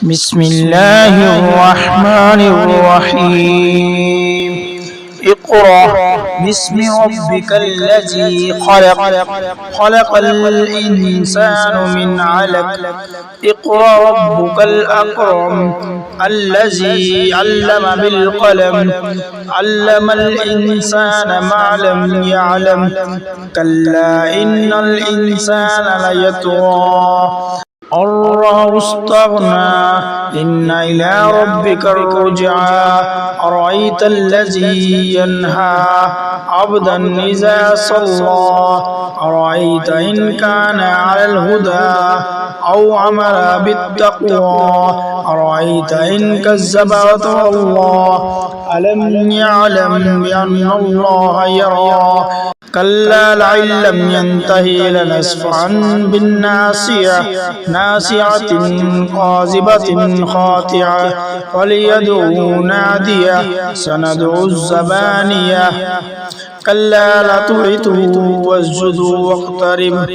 بسم الله الرحمن الرحيم اقرأ باسم ربك الذي خلق خلق الإنسان من علق اقرأ ربك الأكرم الذي علم بالقلم علم الإنسان ما لم يعلم كلا إن الإنسان ليطغى أن رآه استغنى إن إلى ربك الرجعى أرأيت الذي ينهى عبدا إذا صلى أرأيت إن كان على الهدى أو أمر بالتقوى أرأيت إن كذب وتولى ألم يعلم بأن الله يرى كلا لئن لم ينته لنسفعا بالناصية ناصية كاذبة خاطعة فليدع ناديه سندع الزبانية كلا لا تطعه واسجد واقترب